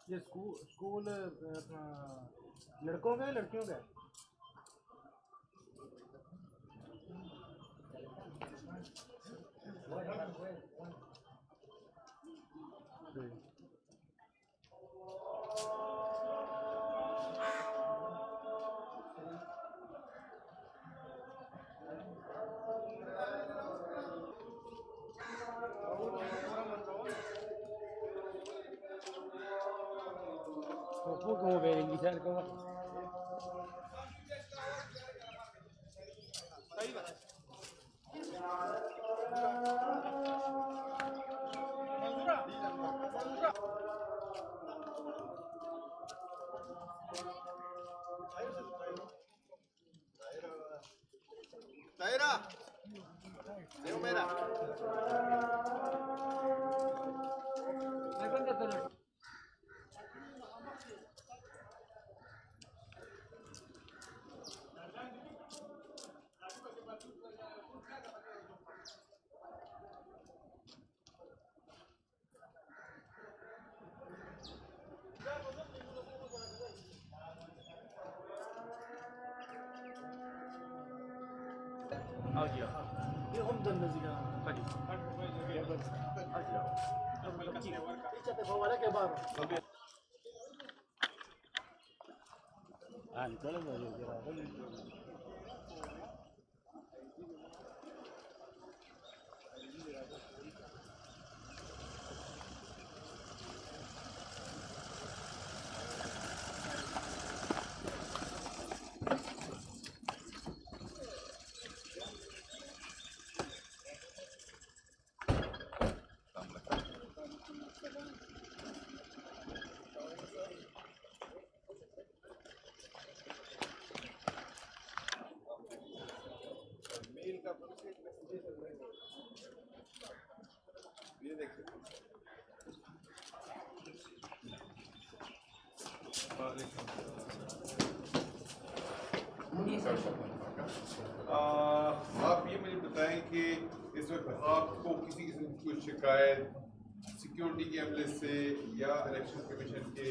ये स्कूल अपना लड़कों का है लड़कियों का है? Como ver iniciar como Taira, Leo Mera. Audio. ये हम दन Nazira. Tadi. Audio. Icha te favora ke baaro. Ah, nicola no yo quiero. ये देखिए आप ये मुझे बताएं कि इस वक्त आपको किसी किस्म की कोई शिकायत सिक्योरिटी के अमले से या इलेक्शन कमीशन के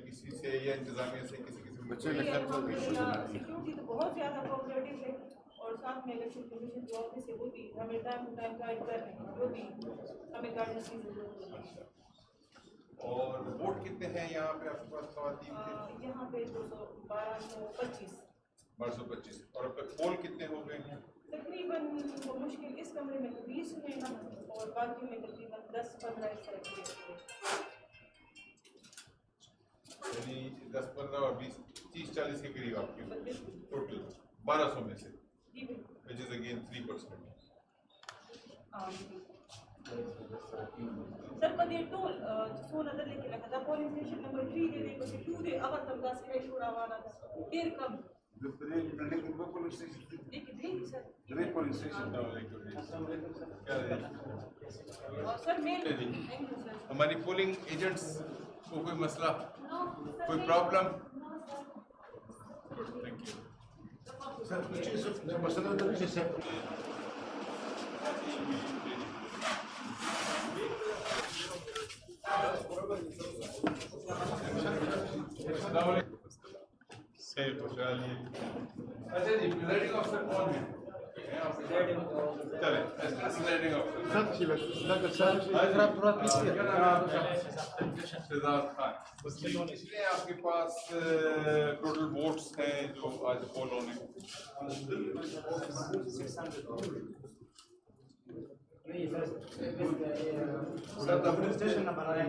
किसी से या इंतजामिया से किसी किस्म की सिक्योरिटी तो बहुत ज़्यादा कोऑपरेटिव है और साथ में इलेक्शन कमीशन जो ऑफिस है वो भी हमें टाइम टू टाइम गाइड कर रहे हैं, जो भी हमें गाइडेंस की जरूरत है। और वोट कितने हैं यहाँ पे आपके पास ख़वातीन के? यहाँ पे 1225 और अब तक पोल कितने हो गए हैं? तकरीबन मुश्किल इस कमरे में 20 हुए ना और बाकी में तकरीबन 10-15 इस तरह के यानी 10, 15 और 20, 30-40 के करीब आपके टोटल 1200 में से, which is again 3%. सर पदे टोल सोना दर लेके लगा था पोलिंग स्टेशन नंबर 3 दे को 2 दे अगर तुम का से छुड़ावाना था फिर कब सर मेल हमारी पोलिंग एजेंट्स को कोई मसला, कोई प्रॉब्लम? थैंक यू सर कुछ मसला तो नहीं है सही खुशहाली। अच्छा जी, प्रिजाइडिंग ऑफिसर कौन है? चलें स्लाइडिंग सिद्धार्थ खान, कितने आपके पास टोटल वोट्स हैं जो आज पोल होने? Station number 9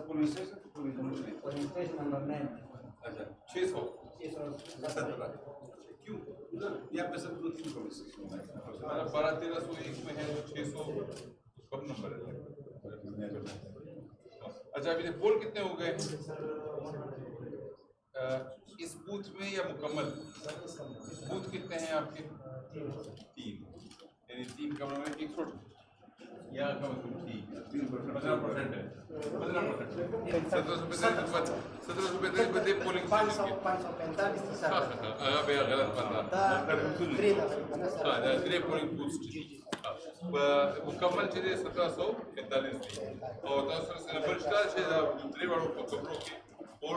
police station number 9 अच्छा 600 क्यों यहाँ पे सब 2-3 पुलिस स्टेशन है 1200-1301 में है 600 कम नंबर है। अच्छा अभी पोल कितने हो गए इस बूथ में या मुकम्मल? बूथ कितने हैं आपके? 3 यानी 3 कमरों में 100 यहाँ का मतलब ठीक 15% है 17 पोलिंग गलत पोलिंग बूथ मुकम्मल चीज़ें 1745 थी और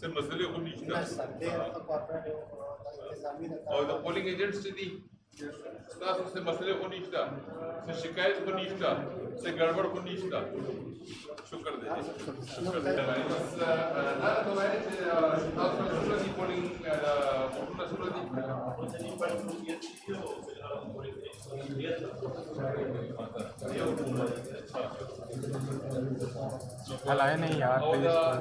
से मसले को नीचे और the polling agents the staff से मसले को नीचे से शिकायत को नीचे से गड़बड़ को नीचे शुक्र दे बस ना तो है स्टाफ की पोलिंग हलाए नहीं यार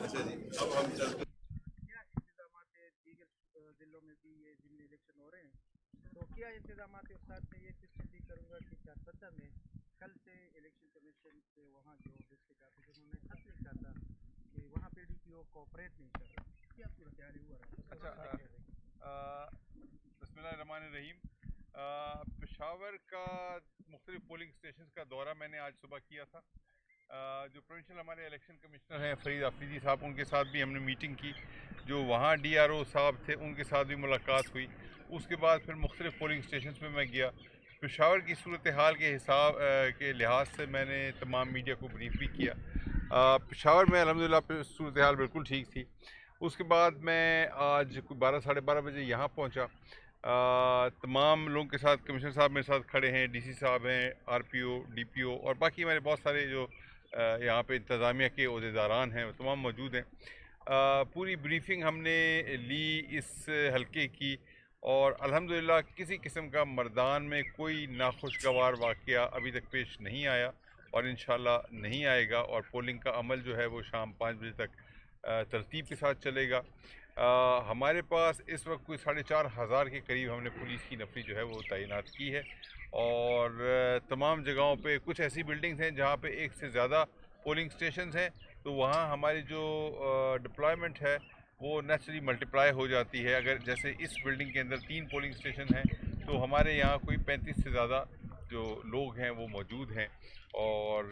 अच्छा जी अब हम चलते जिलों में भी ये जिले इलेक्शन हो रहे हैं तो क्या इंतजाम के साथ में ये क्वेश्चन भी करूँगा कि 417 में कल से इलेक्शन कमीशन से वहाँ जो डिस्ट्रिक्ट ऑफिसर उन्होंने खत लिखा था कि वहाँ पे डीपीओ कोऑपरेट नहीं कर रहा, क्या सूरत हाल हुआ है? अच्छा बिस्मिल्लाहिर्रहमानिर्रहीम पेशावर का मुख्तलिफ पोलिंग स्टेशन का दौरा मैंने आज सुबह किया था। जो प्रोविंशियल हमारे इलेक्शन कमिश्नर हैं फरीद आफरीदी साहब, उनके साथ भी हमने मीटिंग की। जो वहाँ DRO साहब थे उनके साथ भी मुलाकात हुई। उसके बाद फिर मुख्तलिफ पोलिंग स्टेशन में मैं गया। पेशावर की सूरत हाल के हिसाब के लिहाज से मैंने तमाम मीडिया को ब्रीफ भी किया। पेशावर में अल्हम्दुलिल्लाह सूरत हाल बिल्कुल ठीक थी। उसके बाद मैं आज 12-12:30 बजे यहाँ पहुँचा। तमाम लोगों के साथ कमिश्नर साहब मेरे साथ खड़े हैं, DC साहब हैं, RPO, DPO और बाकी हमारे बहुत सारे जो यहाँ पे इंतज़ामिया के ओहदेदारान हैं वो तमाम मौजूद हैं। पूरी ब्रीफिंग हमने ली इस हल्के की और अल्हम्दुलिल्लाह किसी किस्म का मर्दान में कोई नाखुशगवार वाक़या अभी तक पेश नहीं आया और इंशाअल्लाह नहीं आएगा। और पोलिंग का अमल जो है वो शाम 5 बजे तक तरतीब के साथ चलेगा। हमारे पास इस वक्त कोई 4,500 के करीब हमने पुलिस की नफरी जो है वो तैनात की है और तमाम जगहों पे कुछ ऐसी बिल्डिंग्स हैं जहाँ पे एक से ज़्यादा पोलिंग स्टेशंस हैं, तो वहाँ हमारी जो डिप्लॉयमेंट है वो नेचुरली मल्टीप्लाई हो जाती है। अगर जैसे इस बिल्डिंग के अंदर 3 पोलिंग स्टेशन हैं तो हमारे यहाँ कोई 35 से ज़्यादा जो लोग हैं वो मौजूद हैं और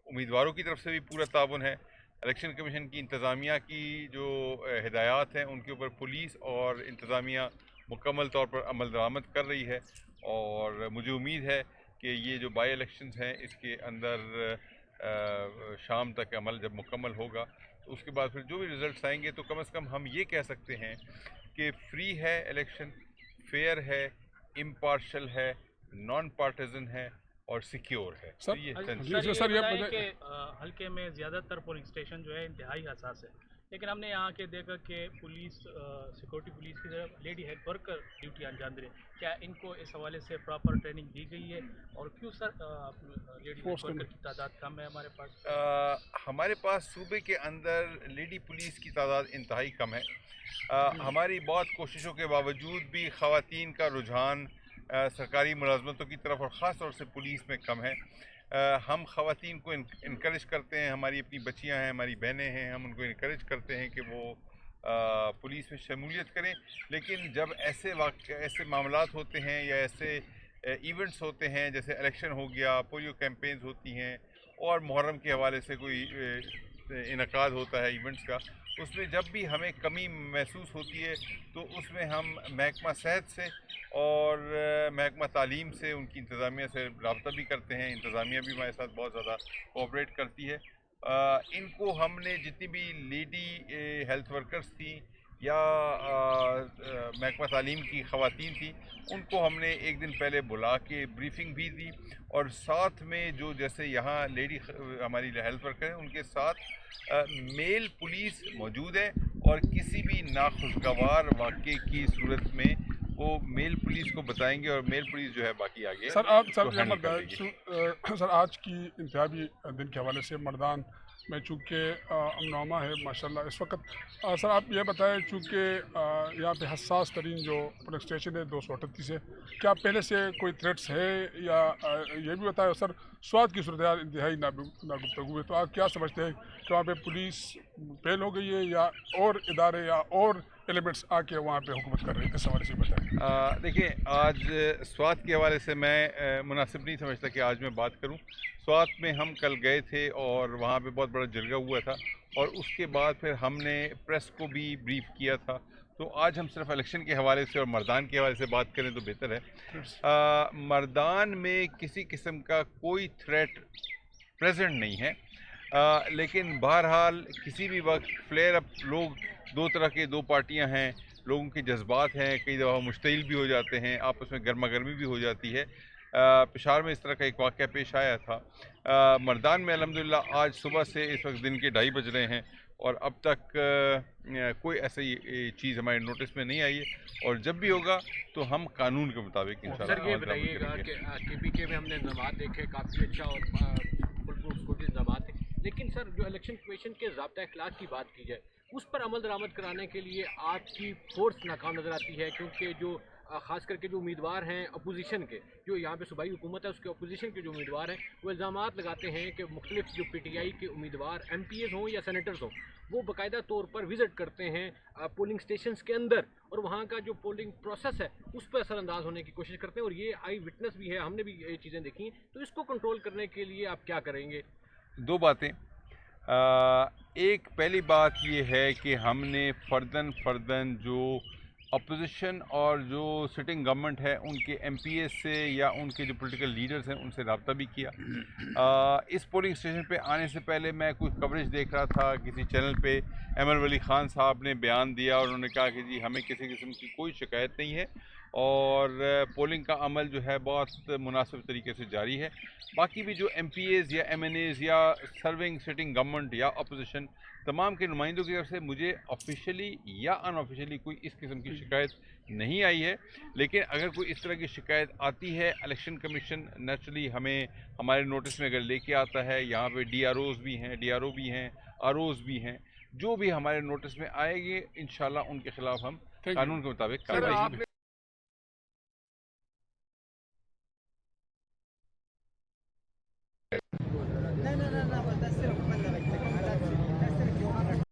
उम्मीदवारों की तरफ से भी पूरा ताउन है। इलेक्शन कमीशन की इंतज़ामिया की जो हिदायत हैं उनके ऊपर पुलिस और इंतज़ामिया मुकम्मल तौर पर अमल दरामद कर रही है और मुझे उम्मीद है कि ये जो बाई इलेक्शंस हैं इसके अंदर शाम तक अमल जब मुकम्मल होगा तो उसके बाद फिर जो भी रिज़ल्ट्स आएंगे तो कम से कम हम ये कह सकते हैं कि फ्री है इलेक्शन, फेयर है, इम्पार्शल है, नॉन पार्टिजन है और सिक्योर है। सर, तो ये सर ये बताएं कि हल्के में ज़्यादातर पोलिंग स्टेशन जो है इंतहाई हसास है, लेकिन हमने यहाँ के देखा कि पुलिस सिक्योरिटी पुलिस की तरफ लेडी हेड वर्कर ड्यूटी अंजाम दे रहे हैं। क्या इनको इस हवाले से प्रॉपर ट्रेनिंग दी गई है और क्यों सर लेडी हेड वर्कर की तादाद कम है हमारे पास? हमारे पास सूबे के अंदर लेडी पुलिस की तादाद इंतहाई कम है। हमारी बहुत कोशिशों के बावजूद भी ख़वातीन का रुझान सरकारी मुलाजमतों की तरफ और ख़ास तौर से पुलिस में कम है। हम ख़वातीन को इनकरेज करते हैं, हमारी अपनी बच्चियां हैं, हमारी बहनें हैं, हम उनको इनकरेज करते हैं कि वो पुलिस में शमूलियत करें। लेकिन जब ऐसे मामलात होते हैं या ऐसे इवेंट्स होते हैं, जैसे इलेक्शन हो गया, पोलियो कैंपेन्स होती हैं और मुहर्रम के हवाले से कोई इनकाद होता है इवेंट्स का, उसमें जब भी हमें कमी महसूस होती है तो उसमें हम महकमा सेहत से और महकमा तालीम से, उनकी इंतज़ामिया से रब्ता भी करते हैं। इंतज़ामिया भी हमारे साथ बहुत ज़्यादा कोऑपरेट करती है। इनको हमने जितनी भी लेडी हेल्थ वर्कर्स थी या महकमा तालीम की ख़वातीन थी, उनको हमने एक दिन पहले बुला के ब्रीफिंग भी दी और साथ में जो जैसे यहाँ लेडी हमारी हेल्थ वर्कर हैं उनके साथ मेल पुलिस मौजूद है और किसी भी नाखुशगवार वाक़े की सूरत में वो मेल पुलिस को बताएंगे और मेल पुलिस जो है बाकी आगे सर आप तो हैंडल कर देगी। सर आज की इंतहाई दिन के हवाले से मर्दान में चूँकि अमनामा है माशाल्लाह इस वक्त, सर आप ये बताएं चूँकि यहाँ पे हसास तरीन जो पुलिस स्टेशन है 238 से, क्या पहले से कोई थ्रेट्स है या ये भी बताएं सर स्वाद की सूरत हाल इंतहाई नागुफ्तगू है, तो आप क्या समझते हैं कि वहाँ पे पुलिस फेल हो गई है या और इदारे या और एलिमेंट्स आके वहाँ पे हुकूमत कर रहे हैं, इस हवाले से बताएं। देखिए, आज स्वात के हवाले से मैं मुनासिब नहीं समझता कि आज मैं बात करूं। स्वात में हम कल गए थे और वहाँ पे बहुत बड़ा जलगा हुआ था और उसके बाद फिर हमने प्रेस को भी ब्रीफ किया था। तो आज हम सिर्फ इलेक्शन के हवाले से और मर्दान के हवाले से बात करें तो बेहतर है। मर्दान में किसी किस्म का कोई थ्रेट प्रेजेंट नहीं है, लेकिन बहरहाल किसी भी वक्त फ्लेयर अप, लोग दो तरह के, दो पार्टियां हैं, लोगों के जज्बात हैं, कई दफ़ा मुश्तिल भी हो जाते हैं, आपस में गर्मा गर्मी भी हो जाती है। पेशावर में इस तरह का एक वाक़या पेश आया था। मर्दान में अल्हम्दुलिल्लाह आज सुबह से इस वक्त दिन के 2:30 बज रहे हैं और अब तक कोई ऐसी चीज़ हमारे नोटिस में नहीं आई है और जब भी होगा तो हम कानून के मुताबिक इंशाल्लाह। सर ये बताइएगा कि KPK में हमने इंतज़ामात देखे, काफ़ी अच्छा और फुल इंतज़ामात है, लेकिन सर जो इलेक्शन कमीशन के ज़ाब्ता अखलाक की बात की जाए उस पर अमल दरामद कराने के लिए आपकी फोर्स नाकाम नज़र आती है, क्योंकि जो ख़ास करके जो उम्मीदवार हैं अपोजिशन के, जो यहाँ पे सूबाई हुकूमत है उसके अपोजिशन के जो उम्मीदवार हैं वो इल्ज़ामात लगाते हैं कि मुख्तलिफ जो PTI के उम्मीदवार MPs हों या सेनेटर्स हों वो बाकायदा तौर पर विज़िट करते हैं पोलिंग स्टेशंस के अंदर और वहाँ का जो पोलिंग प्रोसेस है उस पर असरअंदाज होने की कोशिश करते हैं और ये आई विटनेस भी है, हमने भी ये चीज़ें देखी हैं। तो इसको कंट्रोल करने के लिए आप क्या करेंगे? दो बातें। एक पहली बात ये है कि हमने फ़र्दन जो अपोजिशन और जो सिटिंग गवर्नमेंट है उनके MPs से या उनके जो पॉलिटिकल लीडर्स हैं उनसे रब्ता भी किया। इस पोलिंग स्टेशन पे आने से पहले मैं कुछ कवरेज देख रहा था किसी चैनल पे, एमर वली ख़ान साहब ने बयान दिया और उन्होंने कहा कि जी हमें किसी किस्म की कोई शिकायत नहीं है और पोलिंग का अमल जो है बहुत मुनासिब तरीके से जारी है। बाकी भी जो MPs या MNAs या सर्विंग सिटिंग गवर्नमेंट या अपोजिशन तमाम के नुमाइंदों की तरफ से मुझे ऑफिशियली या अनऑफिशियली कोई इस किस्म की शिकायत नहीं आई है। लेकिन अगर कोई इस तरह की शिकायत आती है, इलेक्शन कमीशन नेचुरली हमें हमारे नोटिस में अगर लेके आता है, यहाँ पे DROs भी हैं, DRO भी हैं, ROs भी हैं, जो भी हमारे नोटिस में आएंगे इंशाल्लाह उनके खिलाफ हम कानून के मुताबिक कार्रवाई